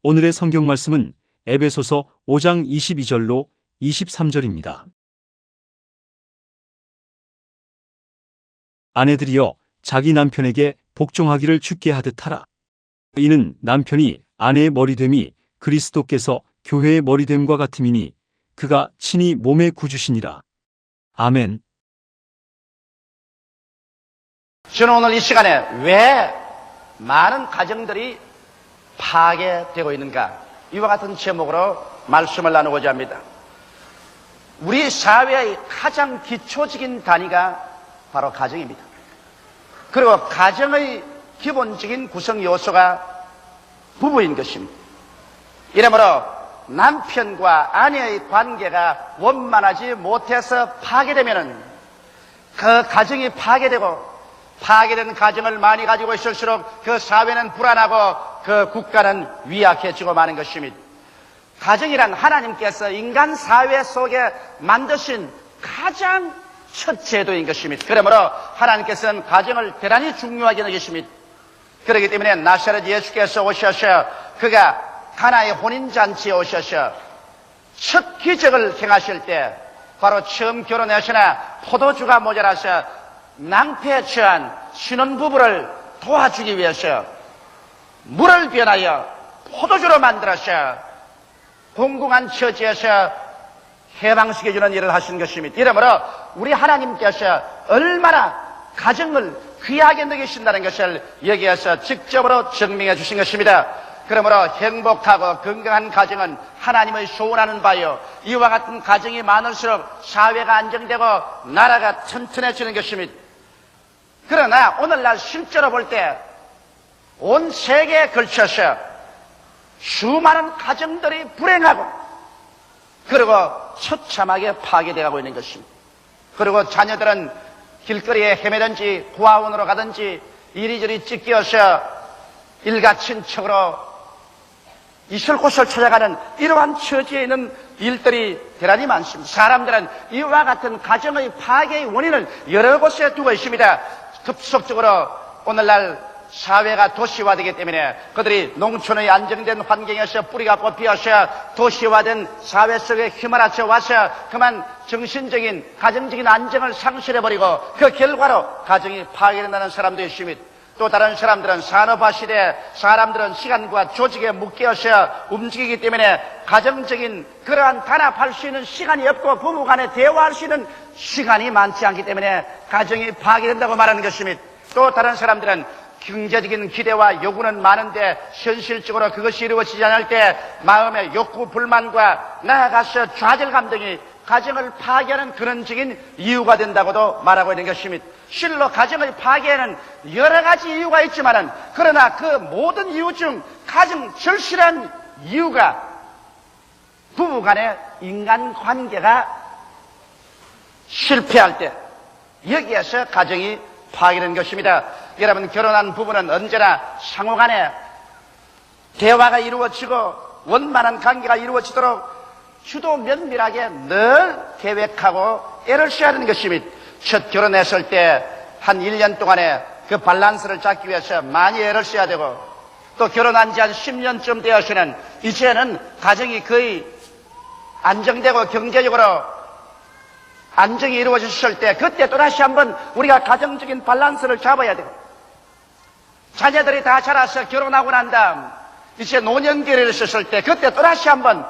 오늘의 성경 말씀은 에베소서 5장 22절로 23절입니다. 아내들이여 자기 남편에게 복종하기를 주께 하듯 하라. 이는 남편이 아내의 머리됨이 그리스도께서 교회의 머리됨과 같음이니 그가 친히 몸의 구주시니라. 아멘. 저는 오늘 이 시간에 왜 많은 가정들이 파괴되고 있는가, 이와 같은 제목으로 말씀을 나누고자 합니다. 우리 사회의 가장 기초적인 단위가 바로 가정입니다. 그리고 가정의 기본적인 구성 요소가 부부인 것입니다. 이러므로 남편과 아내의 관계가 원만하지 못해서 파괴되면 그 가정이 파괴된 가정을 많이 가지고 있을수록 그 사회는 불안하고 그 국가는 위약해지고 마는 것입니다. 가정이란 하나님께서 인간 사회 속에 만드신 가장 첫 제도인 것입니다. 그러므로 하나님께서는 가정을 대단히 중요하게 여기십니다. 그렇기 때문에 나사렛 예수께서 오셔서 그가 가나의 혼인잔치에 오셔서 첫 기적을 행하실 때 바로 처음 결혼하시나 포도주가 모자라서 낭패에 처한 신혼부부를 도와주기 위해서 물을 변하여 포도주로 만들어서 공공한 처지에서 해방시켜주는 일을 하신 것입니다. 이러므로 우리 하나님께서 얼마나 가정을 귀하게 여기신다는 것을 여기에서 직접으로 증명해 주신 것입니다. 그러므로 행복하고 건강한 가정은 하나님의 소원하는 바요, 이와 같은 가정이 많을수록 사회가 안정되고 나라가 튼튼해지는 것입니다. 그러나 오늘날 실제로 볼 때 온 세계에 걸쳐서 수많은 가정들이 불행하고 그리고 처참하게 파괴되어가고 있는 것입니다. 그리고 자녀들은 길거리에 헤매든지 고아원으로 가든지 이리저리 찢겨서 일가친척으로 있을 곳을 찾아가는 이러한 처지에 있는 일들이 대단히 많습니다. 사람들은 이와 같은 가정의 파괴의 원인을 여러 곳에 두고 있습니다. 급속적으로 오늘날 사회가 도시화되기 때문에 그들이 농촌의 안정된 환경에서 뿌리가 뽑혀서 도시화된 사회 속에 휘말아쳐 와서 그만 정신적인 가정적인 안정을 상실해버리고 그 결과로 가정이 파괴된다는 사람도 있습니다. 또 다른 사람들은 산업화 시대에 사람들은 시간과 조직에 묶여서 움직이기 때문에 가정적인 그러한 단합할 수 있는 시간이 없고 부부 간에 대화할 수 있는 시간이 많지 않기 때문에 가정이 파괴된다고 말하는 것입니다. 또 다른 사람들은 경제적인 기대와 요구는 많은데 현실적으로 그것이 이루어지지 않을 때 마음의 욕구, 불만과 나아가서 좌절감 등이 가정을 파괴하는 근원적인 이유가 된다고도 말하고 있는 것입니다. 실로 가정의 파괴에는 여러 가지 이유가 있지만은 그러나 그 모든 이유 중 가장 절실한 이유가 부부 간의 인간관계가 실패할 때 여기에서 가정이 파괴되는 것입니다. 여러분, 결혼한 부부는 언제나 상호간에 대화가 이루어지고 원만한 관계가 이루어지도록 주도 면밀하게 늘 계획하고 애를 써야 하는 것입니다. 첫 결혼했을 때 한 1년 동안에 그 밸런스를 잡기 위해서 많이 애를 써야 되고 또 결혼한 지 한 10년쯤 되어서는 이제는 가정이 거의 안정되고 경제적으로 안정이 이루어졌을 때 그때 또다시 한번 우리가 가정적인 밸런스를 잡아야 되고 자녀들이 다 자라서 결혼하고 난 다음 이제 노년기를 썼을 때 그때 또다시 한번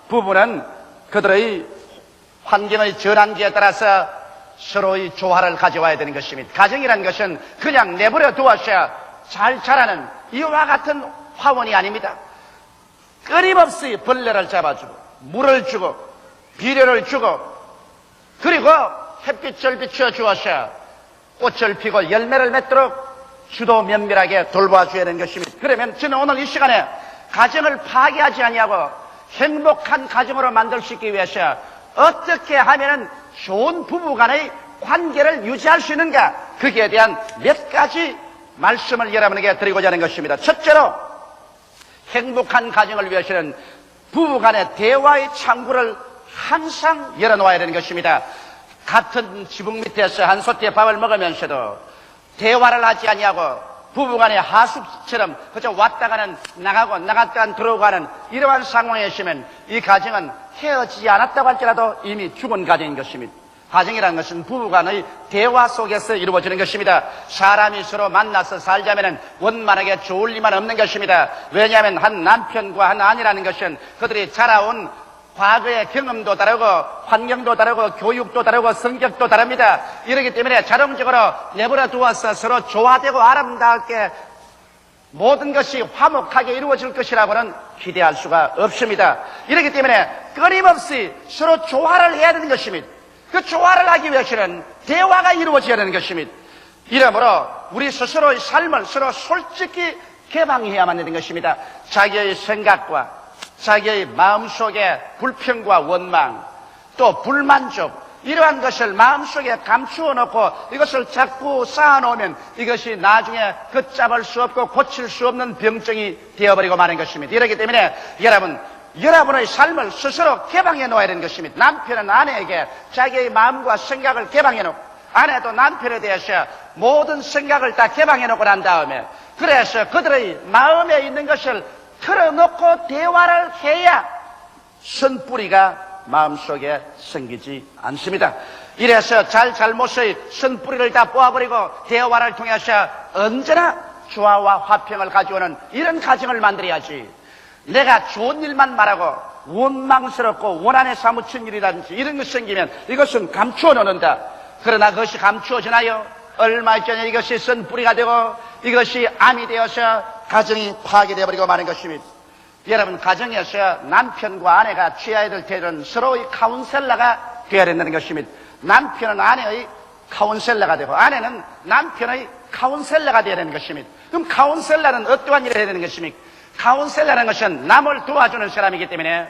부부는 그들의 환경의 전환기에 따라서 서로의 조화를 가져와야 되는 것입니다. 가정이라는 것은 그냥 내버려 두어서 잘 자라는 이와 같은 화원이 아닙니다. 끊임없이 벌레를 잡아주고 물을 주고 비료를 주고 그리고 햇빛을 비춰주어서 꽃을 피고 열매를 맺도록 주도 면밀하게 돌봐줘야 되는 것입니다. 그러면 저는 오늘 이 시간에 가정을 파괴하지 아니하고 행복한 가정으로 만들 수 있기 위해서 어떻게 하면 좋은 부부간의 관계를 유지할 수 있는가, 거기에 대한 몇 가지 말씀을 여러분에게 드리고자 하는 것입니다. 첫째로 행복한 가정을 위해서는 부부간의 대화의 창구를 항상 열어놓아야 되는 것입니다. 같은 지붕 밑에서 한 소트의 밥을 먹으면서도 대화를 하지 아니하고 부부간의 하숙처럼 그저 왔다 가는 나가고 나갔다 들어가는 이러한 상황에 있으면 이 가정은 헤어지지 않았다고 할지라도 이미 죽은 가정인 것입니다. 가정이라는 것은 부부간의 대화 속에서 이루어지는 것입니다. 사람이 서로 만나서 살자면 원만하게 좋을 리만 없는 것입니다. 왜냐하면 한 남편과 한 아내라는 것은 그들이 자라온 과거의 경험도 다르고 환경도 다르고 교육도 다르고 성격도 다릅니다. 이렇기 때문에 자동적으로 내버려 두어서 서로 조화되고 아름답게 모든 것이 화목하게 이루어질 것이라고는 기대할 수가 없습니다. 이렇기 때문에 끊임없이 서로 조화를 해야 되는 것입니다. 그 조화를 하기 위해서는 대화가 이루어져야 되는 것입니다. 이러므로 우리 스스로의 삶을 서로 솔직히 개방해야만 되는 것입니다. 자기의 생각과 자기의 마음속에 불평과 원망, 또 불만족, 이러한 것을 마음속에 감추어 놓고 이것을 자꾸 쌓아놓으면 이것이 나중에 걷잡을 수 없고 고칠 수 없는 병증이 되어버리고 마는 것입니다. 이렇기 때문에 여러분의 삶을 스스로 개방해 놓아야 되는 것입니다. 남편은 아내에게 자기의 마음과 생각을 개방해 놓고, 아내도 남편에 대해서 모든 생각을 다 개방해 놓고 난 다음에, 그래서 그들의 마음에 있는 것을 털어놓고 대화를 해야 선뿌리가 마음속에 생기지 않습니다. 이래서 잘못의 선뿌리를 다 뽑아버리고 대화를 통해서 언제나 조화와 화평을 가져오는 이런 가정을 만들어야지, 내가 좋은 일만 말하고 원망스럽고 원한에 사무친 일이라든지 이런 것이 생기면 이것은 감추어 놓는다. 그러나 그것이 감추어지나요? 얼마 전에 이것이 선뿌리가 되고 이것이 암이 되어서 가정이 파괴되어버리고 마는 것입니다. 여러분, 가정에서 남편과 아내가 취해야 될 때는 서로의 카운셀러가 되어야 된다는 것입니다. 남편은 아내의 카운셀러가 되고 아내는 남편의 카운셀러가 되어야 되는 것입니다. 그럼 카운셀러는 어떠한 일을 해야 되는 것입니까? 카운셀러라는 것은 남을 도와주는 사람이기 때문에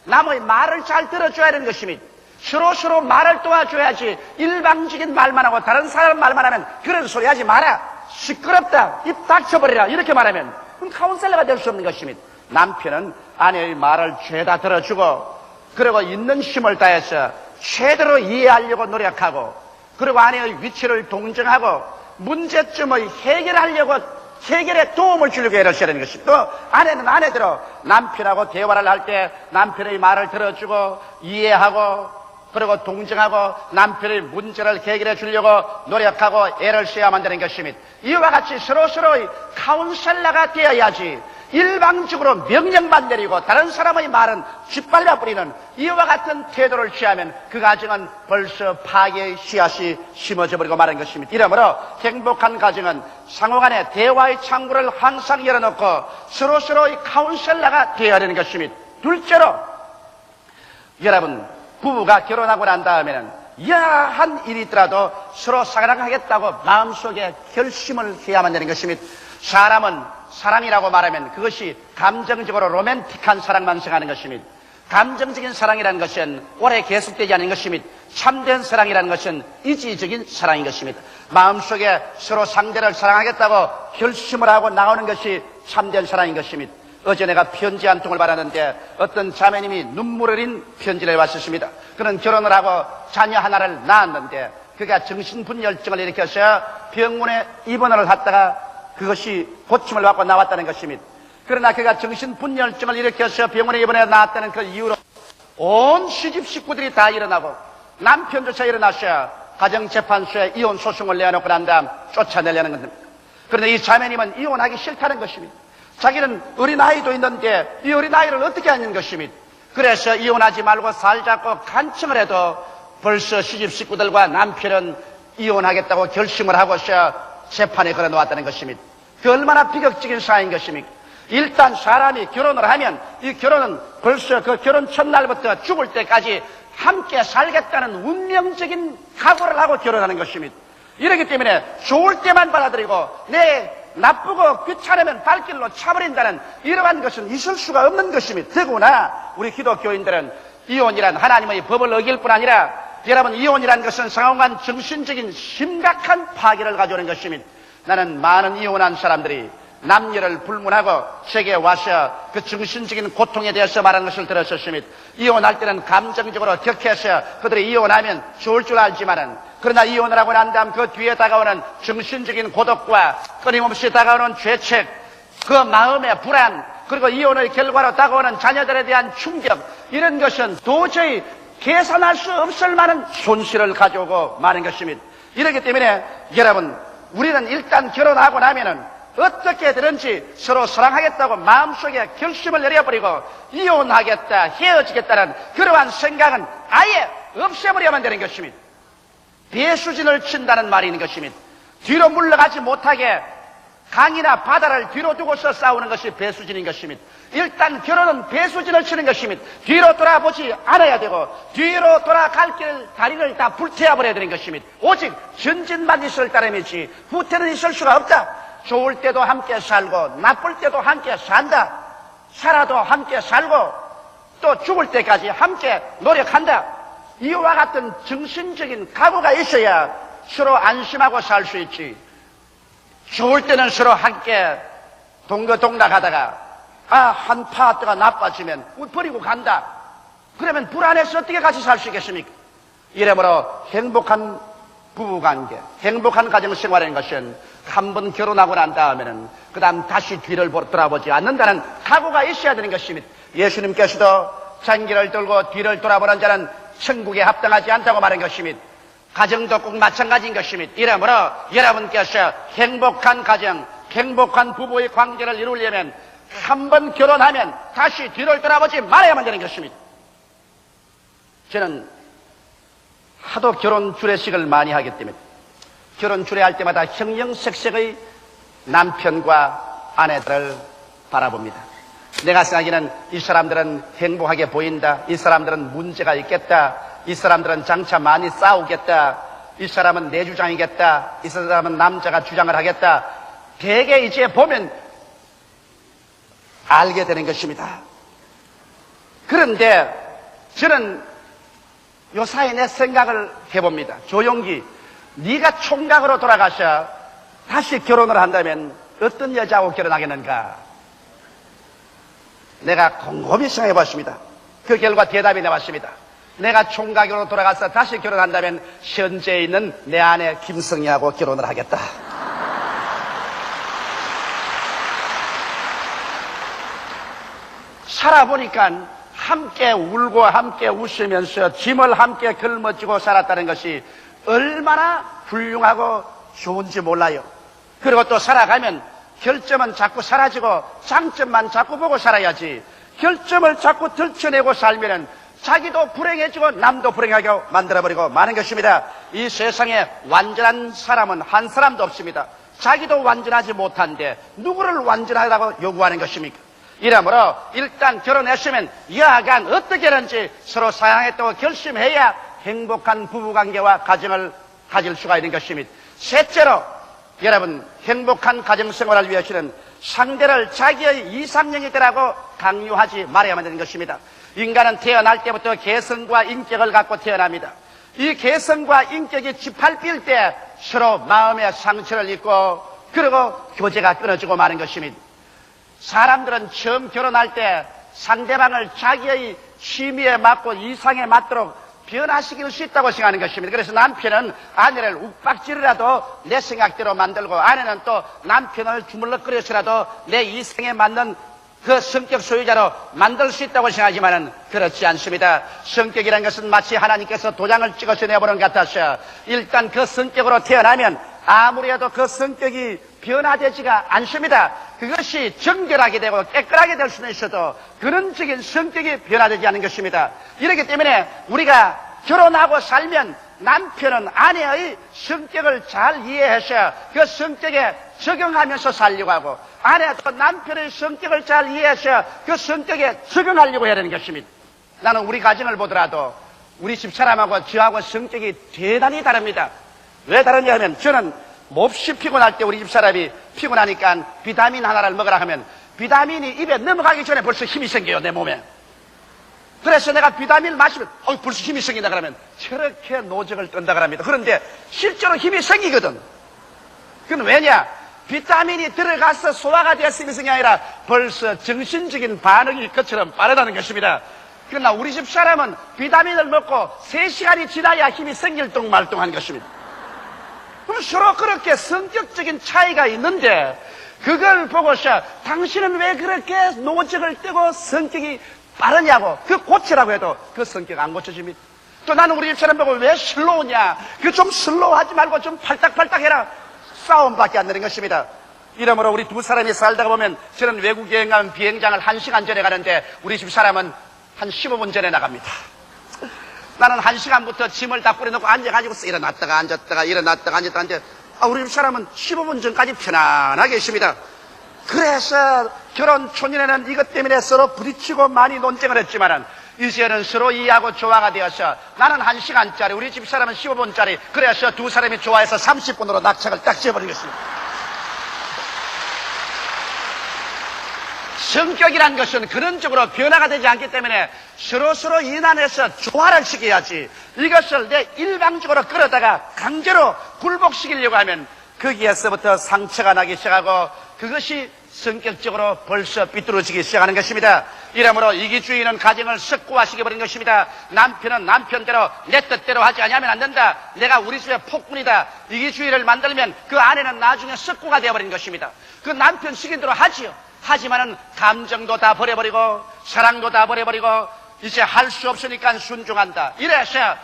남의 말을 잘 들어줘야 되는 것입니다. 서로 말을 도와줘야지 일방적인 말만 하고 다른 사람 말만 하면 그런 소리 하지 마라, 시끄럽다, 입 닥쳐버리라 이렇게 말하면 그럼 카운셀러가 될 수 없는 것입니다. 남편은 아내의 말을 죄다 들어주고 그리고 있는 힘을 다해서 최대로 이해하려고 노력하고 그리고 아내의 위치를 동정하고 문제점을 해결에 도움을 주려고 애를 써야 되는 것입니다. 또 아내는 아내대로 남편하고 대화를 할 때 남편의 말을 들어주고 이해하고 그리고 동정하고 남편의 문제를 해결해 주려고 노력하고 애를 써야만 되는 것입니다. 이와 같이 서로서로의 카운셀러가 되어야지 일방적으로 명령만 내리고 다른 사람의 말은 짓밟아 버리는 이와 같은 태도를 취하면 그 가정은 벌써 파괴의 씨앗이 심어져 버리고 마는 것입니다. 이러므로 행복한 가정은 상호간에 대화의 창구를 항상 열어놓고 서로서로의 카운셀러가 되어야 되는 것입니다. 둘째로, 여러분, 부부가 결혼하고 난 다음에는 야한 일이 있더라도 서로 사랑하겠다고 마음속에 결심을 해야만 되는 것입니다. 사람이라고 말하면 그것이 감정적으로 로맨틱한 사랑만 생각하는 것입니다. 감정적인 사랑이라는 것은 오래 계속되지 않는 것입니다. 참된 사랑이라는 것은 이지적인 사랑인 것입니다. 마음속에 서로 상대를 사랑하겠다고 결심을 하고 나오는 것이 참된 사랑인 것입니다. 어제 내가 편지 한 통을 받았는데 어떤 자매님이 눈물을 흘린 편지를 왔었습니다. 그는 결혼을 하고 자녀 하나를 낳았는데 그가 정신분열증을 일으켜서 병원에 입원을 했다가 그것이 고침을 받고 나왔다는 것입니다. 그러나 그가 정신분열증을 일으켜서 병원에 입원해 나왔다는 그 이유로 온 시집 식구들이 다 일어나고 남편조차 일어나서 가정재판소에 이혼 소송을 내놓고 난 다음 쫓아내려는 겁니다. 그런데 이 자매님은 이혼하기 싫다는 것입니다. 자기는 어린아이도 있는데 이 어린아이를 어떻게 하는 것입니다. 그래서 이혼하지 말고 살자고 간청을 해도 벌써 시집 식구들과 남편은 이혼하겠다고 결심을 하고서 재판에 걸어놓았다는 것입니다. 그 얼마나 비극적인 사회인 것입니까? 일단 사람이 결혼을 하면 이 결혼은 벌써 그 결혼 첫날부터 죽을 때까지 함께 살겠다는 운명적인 각오를 하고 결혼하는 것입니다. 이렇기 때문에 좋을 때만 받아들이고 내 나쁘고 귀찮으면 발길로 차버린다는 이러한 것은 있을 수가 없는 것입니다. 더구나 우리 기독교인들은 이혼이란 하나님의 법을 어길 뿐 아니라 여러분, 이혼이란 것은 상호간 정신적인 심각한 파괴를 가져오는 것입니다. 나는 많은 이혼한 사람들이 남녀를 불문하고 제게 와서 그 정신적인 고통에 대해서 말하는 것을 들었었습니다. 이혼할 때는 감정적으로 격해서 그들이 이혼하면 좋을 줄 알지만은 그러나 이혼을 하고 난 다음 그 뒤에 다가오는 정신적인 고독과 끊임없이 다가오는 죄책, 그 마음의 불안, 그리고 이혼의 결과로 다가오는 자녀들에 대한 충격, 이런 것은 도저히 계산할 수 없을 만한 손실을 가져오고 마는 것입니다. 이렇기 때문에 여러분, 우리는 일단 결혼하고 나면은 어떻게 되든지 서로 사랑하겠다고 마음속에 결심을 내려버리고 이혼하겠다, 헤어지겠다는 그러한 생각은 아예 없애버려야만 되는 것입니다. 배수진을 친다는 말이 있는 것입니다. 뒤로 물러가지 못하게 강이나 바다를 뒤로 두고서 싸우는 것이 배수진인 것입니다. 일단 결혼은 배수진을 치는 것입니다. 뒤로 돌아보지 않아야 되고 뒤로 돌아갈 길 다리를 다 불태워버려야 되는 것입니다. 오직 전진만 있을 따름이지 후퇴는 있을 수가 없다. 좋을 때도 함께 살고 나쁠 때도 함께 산다. 살아도 함께 살고 또 죽을 때까지 함께 노력한다. 이와 같은 정신적인 각오가 있어야 서로 안심하고 살 수 있지. 좋을 때는 서로 함께 동거동락하다가 한 파트가 나빠지면 버리고 간다. 그러면 불안해서 어떻게 같이 살 수 있겠습니까? 이러므로 행복한 부부관계, 행복한 가정생활인 것은 한 번 결혼하고 난 다음에는 그 다음 다시 뒤를 돌아보지 않는다는 각오가 있어야 되는 것입니다. 예수님께서도 잔기를 들고 뒤를 돌아보는 자는 천국에 합당하지 않다고 말한 것입니다. 가정도 꼭 마찬가지인 것입니다. 이러므로 여러분께서 행복한 가정, 행복한 부부의 관계를 이루려면 한 번 결혼하면 다시 뒤를 돌아보지 말아야만 되는 것입니다. 저는 하도 결혼 주례식을 많이 하기 때문에 결혼 주례할 때마다 형형색색의 남편과 아내들을 바라봅니다. 내가 생각하기에는 이 사람들은 행복하게 보인다. 이 사람들은 문제가 있겠다. 이 사람들은 장차 많이 싸우겠다. 이 사람은 내 주장이겠다. 이 사람은 남자가 주장을 하겠다. 대개 이제 보면 알게 되는 것입니다. 그런데 저는 요사이 내 생각을 해봅니다. 조용기, 네가 총각으로 돌아가셔 다시 결혼을 한다면 어떤 여자하고 결혼하겠는가? 내가 곰곰이 생각해 봤습니다. 그 결과 대답이 나왔습니다. 내가 총각으로 돌아가서 다시 결혼한다면 현재 있는 내 아내 김성희하고 결혼을 하겠다. 살아보니까 함께 울고 함께 웃으면서 짐을 함께 걸머쥐고 살았다는 것이 얼마나 훌륭하고 좋은지 몰라요. 그리고 또 살아가면 결점은 자꾸 사라지고 장점만 자꾸 보고 살아야지. 결점을 자꾸 들춰내고 살면은 자기도 불행해지고 남도 불행하게 만들어버리고 마는 것입니다. 이 세상에 완전한 사람은 한 사람도 없습니다. 자기도 완전하지 못한데 누구를 완전하다고 요구하는 것입니까? 이러므로 일단 결혼했으면 여하간 어떻게든지 서로 사랑했다고 결심해야 행복한 부부관계와 가정을 가질 수가 있는 것입니다. 셋째로 여러분, 행복한 가정생활을 위해서는 상대를 자기의 이상형이라고 강요하지 말아야만 되는 것입니다. 인간은 태어날 때부터 개성과 인격을 갖고 태어납니다. 이 개성과 인격이 짓밟힐 때 서로 마음의 상처를 입고 그리고 교제가 끊어지고 마는 것입니다. 사람들은 처음 결혼할 때 상대방을 자기의 취미에 맞고 이상에 맞도록 변화시킬 수 있다고 생각하는 것입니다. 그래서 남편은 아내를 욱박지르라도 내 생각대로 만들고 아내는 또 남편을 주물럭거려서라도 내 이성에 맞는 그 성격 소유자로 만들 수 있다고 생각하지만은 그렇지 않습니다. 성격이라는 것은 마치 하나님께서 도장을 찍어서 내보는 것 같아서 일단 그 성격으로 태어나면 아무리 해도 그 성격이 변화되지가 않습니다. 그것이 정결하게 되고 깨끗하게 될 수는 있어도 근원적인 성격이 변화되지 않는 것입니다. 이렇기 때문에 우리가 결혼하고 살면 남편은 아내의 성격을 잘 이해해서 그 성격에 적용하면서 살려고 하고 아내도 남편의 성격을 잘 이해해서 그 성격에 적용하려고 해야 되는 것입니다. 나는 우리 가정을 보더라도 우리 집사람하고 저하고 성격이 대단히 다릅니다. 왜 다르냐 하면 저는 몹시 피곤할 때 우리 집사람이 피곤하니까 비타민 하나를 먹으라 하면 비타민이 입에 넘어가기 전에 벌써 힘이 생겨요, 내 몸에. 그래서 내가 비타민을 마시면 벌써 힘이 생긴다 그러면 저렇게 노적을 떤다 그럽니다. 그런데 실제로 힘이 생기거든. 그건 왜냐? 비타민이 들어가서 소화가 되었으면서가 아니라 벌써 정신적인 반응이 그처럼 빠르다는 것입니다. 그러나 우리 집 사람은 비타민을 먹고 3시간이 지나야 힘이 생길뚱말뚱한 것입니다. 그럼 서로 그렇게 성격적인 차이가 있는데 그걸 보고서 당신은 왜 그렇게 노적을 떼고 성격이 빠르냐고 그 고치라고 해도 그 성격 안 고쳐집니다. 또 나는 우리 집 사람 보고 왜 슬로우냐 그 좀 슬로우하지 말고 좀 팔딱팔딱 해라 싸움밖에 안 되는 것입니다. 이러므로 우리 두 사람이 살다가 보면 저는 외국 여행 가면 비행장을 1시간 전에 가는데 우리 집 사람은 한 15분 전에 나갑니다. 나는 1시간부터 짐을 다 뿌려놓고 앉아가지고 일어났다가 앉았다가 일어났다가 앉았다가 우리 집 사람은 15분 전까지 편안하게 있습니다. 그래서 결혼 초년에는 이것 때문에 서로 부딪히고 많이 논쟁을 했지만은 이제는 서로 이해하고 조화가 되어서 나는 1시간짜리 우리 집 사람은 15분짜리 그래서 두 사람이 좋아해서 30분으로 낙착을 딱 지어버린 것입니다. 성격이란 것은 그런 쪽으로 변화가 되지 않기 때문에 서로 인한해서 조화를 시켜야지 이것을 내 일방적으로 끌어다가 강제로 굴복시키려고 하면 거기에서부터 상처가 나기 시작하고 그것이 성격적으로 벌써 삐뚤어지기 시작하는 것입니다. 이러므로 이기주의는 가정을 석고화시켜버린 것입니다. 남편은 남편대로 내 뜻대로 하지 않으면 안 된다. 내가 우리 집의 폭군이다. 이기주의를 만들면 그 아내는 나중에 석고가 되어버린 것입니다. 그 남편 시킨 대로 하지요. 하지만은 감정도 다 버려버리고 사랑도 다 버려버리고 이제 할 수 없으니까 순종한다. 이래서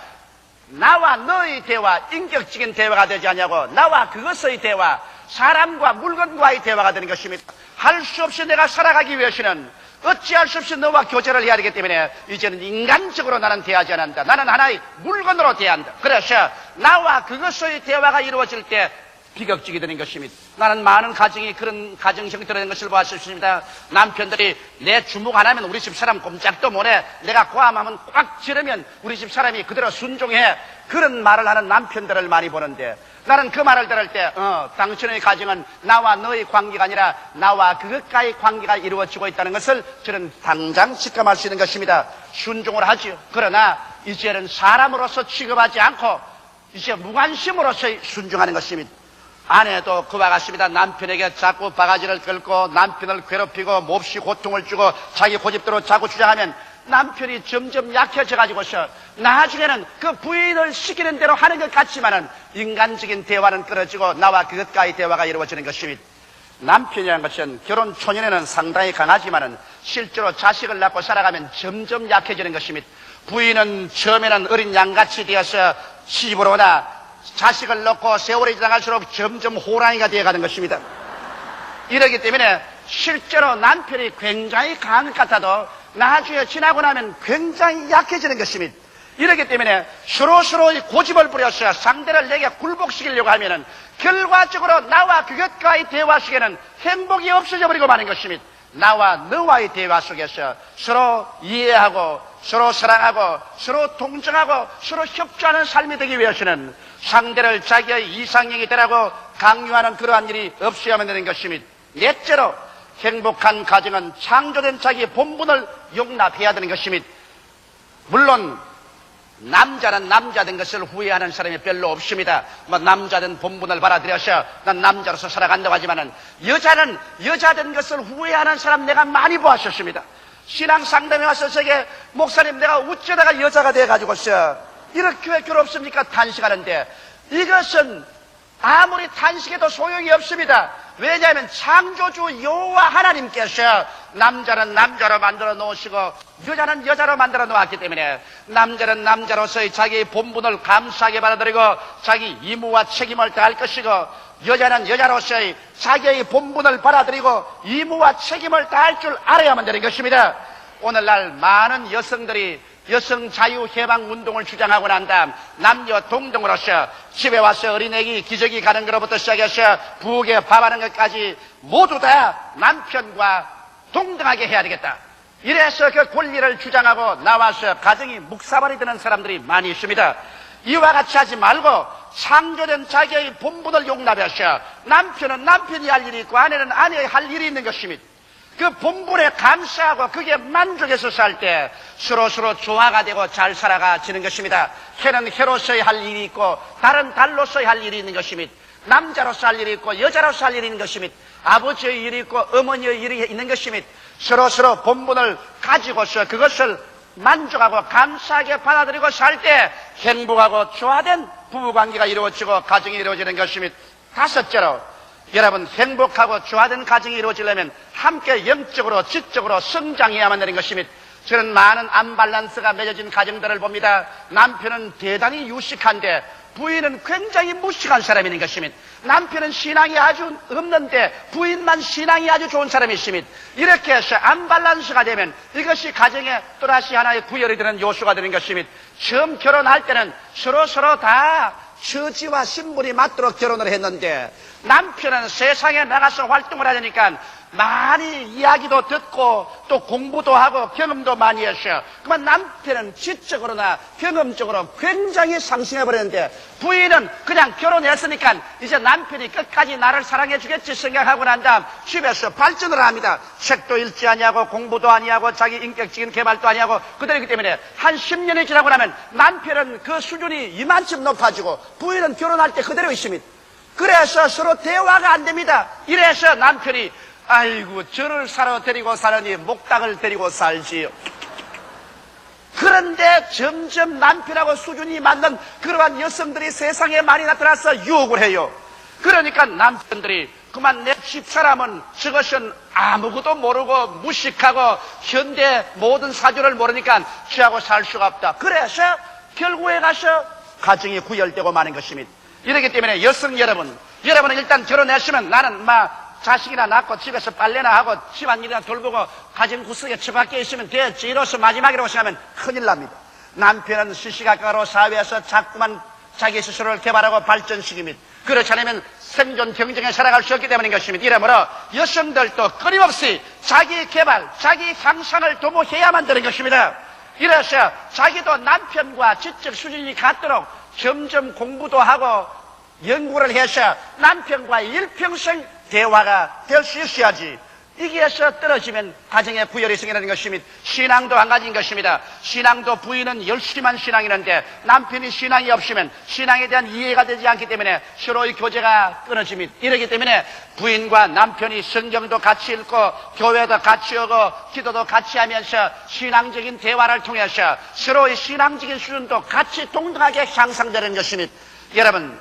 나와 너의 대화, 인격적인 대화가 되지 않냐고 나와 그것의 대화, 사람과 물건과의 대화가 되는 것입니다. 할 수 없이 내가 살아가기 위해서는 어찌할 수 없이 너와 교제를 해야 되기 때문에 이제는 인간적으로 나는 대하지 않는다. 나는 하나의 물건으로 대한다. 그래서 나와 그것의 대화가 이루어질 때 비극적이 되는 것입니다. 나는 많은 가정이 그런 가정 형태로 된 것을 보았습니다. 남편들이 내 주목 안 하면 우리 집 사람 꼼짝도 못해. 내가 고함하면 꽉 지르면 우리 집 사람이 그대로 순종해. 그런 말을 하는 남편들을 많이 보는데 나는 그 말을 들을 때 당신의 가정은 나와 너의 관계가 아니라 나와 그것과의 관계가 이루어지고 있다는 것을 저는 당장 직감할 수 있는 것입니다. 순종을 하지요. 그러나 이제는 사람으로서 취급하지 않고 이제 무관심으로서 순종하는 것입니다. 아내도 그와 같습니다. 남편에게 자꾸 바가지를 긁고 남편을 괴롭히고 몹시 고통을 주고 자기 고집대로 자꾸 주장하면 남편이 점점 약해져 가지고서 나중에는 그 부인을 시키는 대로 하는 것 같지만은 인간적인 대화는 끊어지고 나와 그것과의 대화가 이루어지는 것입니다. 남편이라는 것은 결혼 초년에는 상당히 강하지만은 실제로 자식을 낳고 살아가면 점점 약해지는 것입니다. 부인은 처음에는 어린 양같이 되어서 시집으로 오나 자식을 낳고 세월이 지나갈수록 점점 호랑이가 되어가는 것입니다. 이러기 때문에 실제로 남편이 굉장히 강한 것 같아도 나중에 지나고 나면 굉장히 약해지는 것입니다. 이러기 때문에 서로의 고집을 부려서 상대를 내게 굴복시키려고 하면은 결과적으로 나와 그것과의 대화 속에는 행복이 없어져 버리고 마는 것입니다. 나와 너와의 대화 속에서 서로 이해하고 서로 사랑하고 서로 동정하고 서로 협조하는 삶이 되기 위해서는 상대를 자기의 이상형이 되라고 강요하는 그러한 일이 없어야만 되는 것입니다. 넷째로 행복한 가정은 창조된 자기의 본분을 용납해야 되는 것입니다. 물론 남자는 남자된 것을 후회하는 사람이 별로 없습니다. 남자된 본분을 받아들여서 난 남자로서 살아간다고 하지만은 여자는 여자된 것을 후회하는 사람 내가 많이 보았었습니다. 신앙 상담에 와서 저게 목사님 내가 어쩌다가 여자가 돼가지고서 이렇게 왜 괴롭습니까? 탄식하는데 이것은 아무리 탄식해도 소용이 없습니다. 왜냐하면 창조주 여호와 하나님께서 남자는 남자로 만들어 놓으시고 여자는 여자로 만들어 놓았기 때문에 남자는 남자로서의 자기의 본분을 감사하게 받아들이고 자기 임무와 책임을 다할 것이고 여자는 여자로서의 자기의 본분을 받아들이고 임무와 책임을 다할 줄 알아야만 되는 것입니다. 오늘날 많은 여성들이 여성 자유해방 운동을 주장하고 난 다음 남녀 동등으로서 집에 와서 어린애기 기저귀 가는 것부터 시작해서 부엌에 밥하는 것까지 모두 다 남편과 동등하게 해야 되겠다. 이래서 그 권리를 주장하고 나와서 가정이 묵사발이 되는 사람들이 많이 있습니다. 이와 같이 하지 말고 창조된 자기의 본분을 용납해서 남편은 남편이 할 일이 있고 아내는 아내의 할 일이 있는 것입니다. 그 본분에 감사하고 그게 만족해서 살 때 서로 조화가 되고 잘 살아가지는 것입니다. 해는 해로서의 할 일이 있고 달은 달로서의 할 일이 있는 것입니다. 남자로서 할 일이 있고 여자로서 할 일이 있는 것입니다. 아버지의 일이 있고 어머니의 일이 있는 것입니다. 서로 본분을 가지고서 그것을 만족하고 감사하게 받아들이고 살 때 행복하고 조화된 부부관계가 이루어지고 가정이 이루어지는 것입니다. 다섯째로, 여러분, 행복하고 조화된 가정이 이루어지려면 함께 영적으로 지적으로 성장해야만 되는 것입니다. 저는 많은 안밸런스가 맺어진 가정들을 봅니다. 남편은 대단히 유식한데 부인은 굉장히 무식한 사람인 것입니다. 남편은 신앙이 아주 없는데 부인만 신앙이 아주 좋은 사람이십니다. 이렇게 해서 안밸런스가 되면 이것이 가정에 또다시 하나의 구열이 되는 요소가 되는 것입니다. 처음 결혼할 때는 서로 다 처지와 신분이 맞도록 결혼을 했는데 남편은 세상에 나가서 활동을 하려니까 많이 이야기도 듣고 또 공부도 하고 경험도 많이 했어요. 그러면 남편은 지적으로나 경험적으로 굉장히 상승해버렸는데 부인은 그냥 결혼했으니까 이제 남편이 끝까지 나를 사랑해 주겠지 생각하고 난 다음 집에서 발전을 합니다. 책도 읽지 아니하고 공부도 아니하고 자기 인격적인 개발도 아니하고 그들이기 때문에 한 10년이 지나고 나면 남편은 그 수준이 이만큼 높아지고 부인은 결혼할 때 그대로 있습니다. 그래서 서로 대화가 안 됩니다. 이래서 남편이 아이고 저를 사러 데리고 사느니 목닭을 데리고 살지요. 그런데 점점 남편하고 수준이 맞는 그러한 여성들이 세상에 많이 나타나서 유혹을 해요. 그러니까 남편들이 그만 내 집사람은 저것은 아무것도 모르고 무식하고 현대 모든 사주를 모르니까 지하고 살 수가 없다. 그래서 결국에 가서 가정이 구열되고 마는 것입니다. 이렇기 때문에 여성 여러분은 일단 결혼했으면 나는 자식이나 낳고 집에서 빨래나 하고 집안일이나 돌보고 가정 구석에 처박혀 있으면 됐지. 이로써 마지막이라고 생각하면 큰일 납니다. 남편은 시시각각으로 사회에서 자꾸만 자기 스스로를 개발하고 발전시킵니다. 그렇지 않으면 생존 경쟁에 살아갈 수 없기 때문인 것입니다. 이러므로 여성들도 끊임없이 자기 개발, 자기 향상을 도모해야만 되는 것입니다. 이래서 자기도 남편과 지적 수준이 같도록 점점 공부도 하고 연구를 해서 남편과의 일평생 대화가 될 수 있어야지. 이게서 떨어지면 가정의 구열이 생기는 것입니다. 신앙도 한 가지인 것입니다. 신앙도 부인은 열심한 신앙이는데 남편이 신앙이 없으면 신앙에 대한 이해가 되지 않기 때문에 서로의 교제가 끊어집니다. 이러기 때문에 부인과 남편이 성경도 같이 읽고 교회도 같이 오고 기도도 같이 하면서 신앙적인 대화를 통해서 서로의 신앙적인 수준도 같이 동등하게 향상되는 것입니다. 여러분,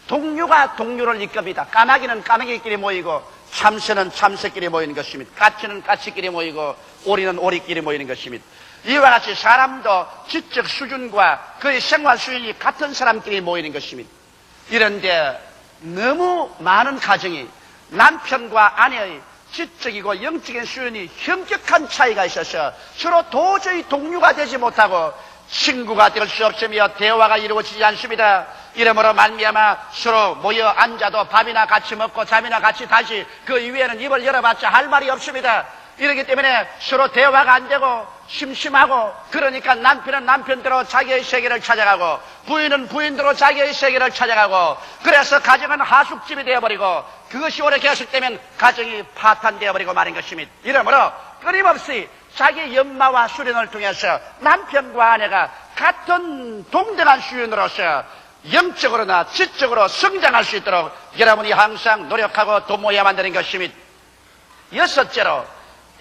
동류가 동류를 이끕니다. 까마귀는 까마귀끼리 모이고 참새는 참새끼리 모이는 것입니다. 까치는 까치끼리 모이고 오리는 오리끼리 모이는 것입니다. 이와 같이 사람도 지적 수준과 그의 생활 수준이 같은 사람끼리 모이는 것입니다. 이런데 너무 많은 가정이 남편과 아내의 지적이고 영적인 수준이 현격한 차이가 있어서 서로 도저히 동류가 되지 못하고 친구가 될 수 없으며 대화가 이루어지지 않습니다. 이러므로 말미암아 서로 모여 앉아도 밥이나 같이 먹고 잠이나 같이 다시 그 이후에는 입을 열어봤자 할 말이 없습니다. 이렇기 때문에 서로 대화가 안 되고 심심하고 그러니까 남편은 남편대로 자기의 세계를 찾아가고 부인은 부인대로 자기의 세계를 찾아가고 그래서 가정은 하숙집이 되어버리고 그것이 오래 계속되면 가정이 파탄되어버리고 마는 것입니다. 이러므로 끊임없이 자기 연마와 수련을 통해서 남편과 아내가 같은 동등한 수준으로서 영적으로나 지적으로 성장할 수 있도록 여러분이 항상 노력하고 도모해야만 되는 것입니다. 여섯째로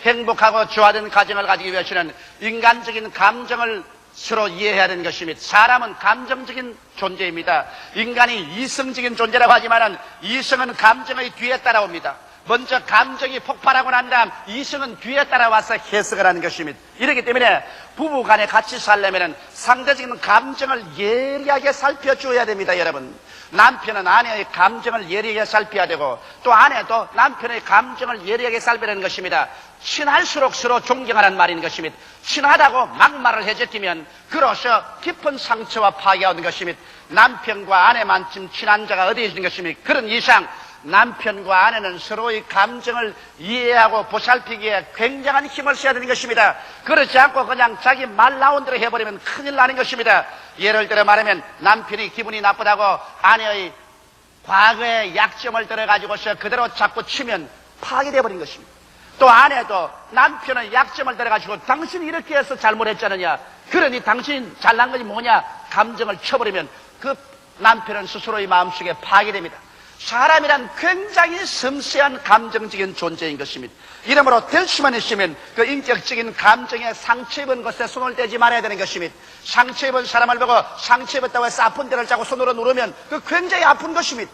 행복하고 조화된 가정을 가지기 위해서는 인간적인 감정을 서로 이해해야 되는 것입니다. 사람은 감정적인 존재입니다. 인간이 이성적인 존재라고 하지만 이성은 감정의 뒤에 따라옵니다. 먼저 감정이 폭발하고 난 다음 이성은 뒤에 따라와서 해석을 하는 것입니다. 이렇기 때문에 부부간에 같이 살려면 상대적인 감정을 예리하게 살펴줘야 됩니다. 여러분, 남편은 아내의 감정을 예리하게 살펴야 되고 또 아내도 남편의 감정을 예리하게 살펴야 되는 것입니다. 친할수록 서로 존경하라는 말인 것입니다. 친하다고 막말을 해제끼면 그로서 깊은 상처와 파괴가 오는 것입니다. 남편과 아내만큼 친한 자가 어디 있는 것입니까? 그런 이상 남편과 아내는 서로의 감정을 이해하고 보살피기에 굉장한 힘을 써야 되는 것입니다. 그렇지 않고 그냥 자기 말 나온 대로 해버리면 큰일 나는 것입니다. 예를 들어 말하면 남편이 기분이 나쁘다고 아내의 과거의 약점을 들어가지고서 그대로 자꾸 치면 파괴되어버린 것입니다. 또 아내도 남편의 약점을 들어가지고 당신이 이렇게 해서 잘못했지 않느냐, 그러니 당신이 잘난 것이 뭐냐 감정을 쳐버리면 그 남편은 스스로의 마음속에 파괴됩니다. 사람이란 굉장히 섬세한 감정적인 존재인 것입니다. 이러므로 될 수만 있으면 그 인격적인 감정에 상처 입은 것에 손을 떼지 말아야 되는 것입니다. 상처 입은 사람을 보고 상처 입었다고 해서 아픈 데를 자꾸 손으로 누르면 그 굉장히 아픈 것입니다.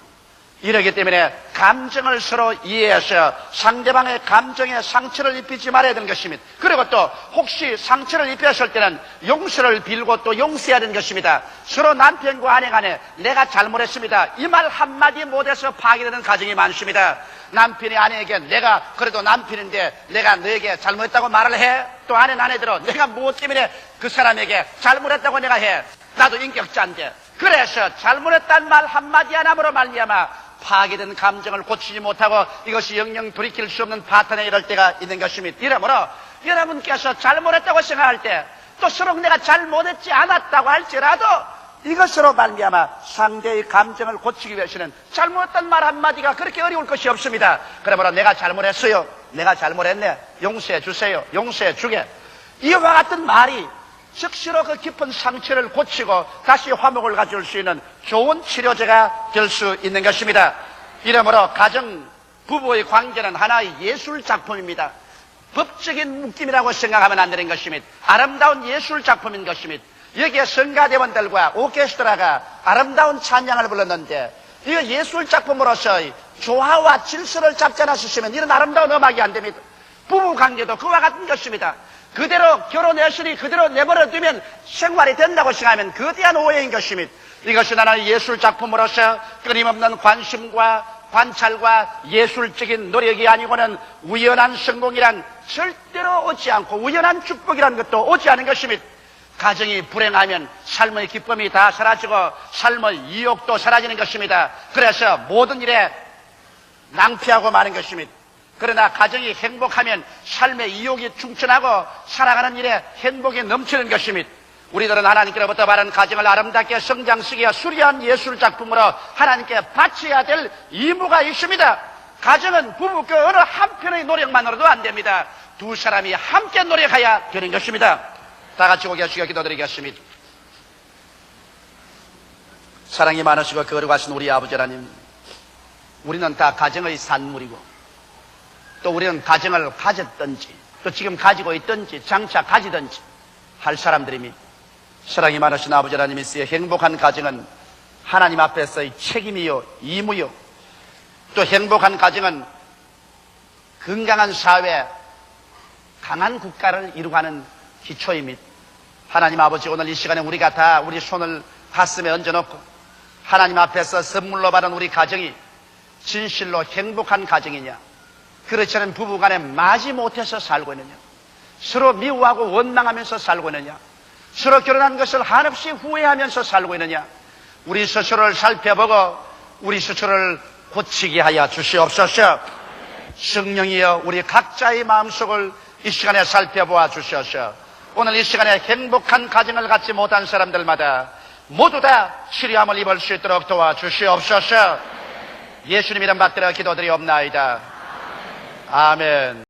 이러기 때문에 감정을 서로 이해해서 상대방의 감정에 상처를 입히지 말아야 되는 것입니다. 그리고 또 혹시 상처를 입혔을 때는 용서를 빌고 또 용서해야 되는 것입니다. 서로 남편과 아내 간에 내가 잘못했습니다, 이 말 한마디 못해서 파괴되는 가정이 많습니다. 남편이 아내에게 내가 그래도 남편인데 내가 너에게 잘못했다고 말을 해. 또 아내는 아내대로 내가 무엇 때문에 그 사람에게 잘못했다고 내가 해. 나도 인격자인데. 그래서 잘못했다는 말 한마디 하나로 말미암아 파괴된 감정을 고치지 못하고 이것이 영영 돌이킬 수 없는 파탄에 이를 때가 있는 것입니다. 이러므로 여러분께서 잘못했다고 생각할 때 또 서로 내가 잘못했지 않았다고 할지라도 이것으로 말미암아 상대의 감정을 고치기 위해서는 잘못했다는 말 한마디가 그렇게 어려울 것이 없습니다. 그러므로 내가 잘못했어요, 내가 잘못했네, 용서해 주세요, 용서해 주게, 이와 같은 말이 즉시로 그 깊은 상처를 고치고 다시 화목을 가져올 수 있는 좋은 치료제가 될 수 있는 것입니다. 이러므로 가정 부부의 관계는 하나의 예술 작품입니다. 법적인 묶임이라고 생각하면 안 되는 것입니다. 아름다운 예술 작품인 것입니다. 여기에 성가대원들과 오케스트라가 아름다운 찬양을 불렀는데 이거 예술 작품으로서의 조화와 질서를 잡지 않았으면 이런 아름다운 음악이 안 됩니다. 부부 관계도 그와 같은 것입니다. 그대로 결혼했으니 그대로 내버려 두면 생활이 된다고 생각하면 거대한 오해인 것입니다. 이것은 하나의 예술 작품으로서 끊임없는 관심과 관찰과 예술적인 노력이 아니고는 우연한 성공이란 절대로 오지 않고 우연한 축복이라는 것도 오지 않은 것입니다. 가정이 불행하면 삶의 기쁨이 다 사라지고 삶의 이욕도 사라지는 것입니다. 그래서 모든 일에 낭피하고 마는 것입니다. 그러나 가정이 행복하면 삶의 이욕이 충천하고 살아가는 일에 행복이 넘치는 것입니다. 우리들은 하나님께로부터 받은 가정을 아름답게 성장시키어 수려한 예술 작품으로 하나님께 바쳐야 될 의무가 있습니다. 가정은 부부 그 어느 한편의 노력만으로도 안 됩니다. 두 사람이 함께 노력해야 되는 것입니다. 다 같이 고개 숙여 기도드리겠습니다. 사랑이 많으시고 거룩하신 우리 아버지 하나님, 우리는 다 가정의 산물이고 또 우리는 가정을 가졌든지 또 지금 가지고 있든지 장차 가지든지 할 사람들입니다. 사랑이 많으신 아버지 하나님이시여, 행복한 가정은 하나님 앞에서의 책임이요 의무요, 또 행복한 가정은 건강한 사회, 강한 국가를 이루가는 기초입니다. 하나님 아버지, 오늘 이 시간에 우리가 다 우리 손을 가슴에 얹어놓고 하나님 앞에서 선물로 받은 우리 가정이 진실로 행복한 가정이냐, 그렇지 않은 부부간에 마지못해서 살고 있느냐, 서로 미워하고 원망하면서 살고 있느냐, 서로 결혼한 것을 한없이 후회하면서 살고 있느냐, 우리 스스로를 살펴보고 우리 스스로를 고치게 하여 주시옵소서. 성령이여, 우리 각자의 마음속을 이 시간에 살펴보아 주셔서 오늘 이 시간에 행복한 가정을 갖지 못한 사람들마다 모두 다 치료함을 입을 수 있도록 도와주시옵소서. 예수님 이름 받들어 기도드리옵나이다. 아멘.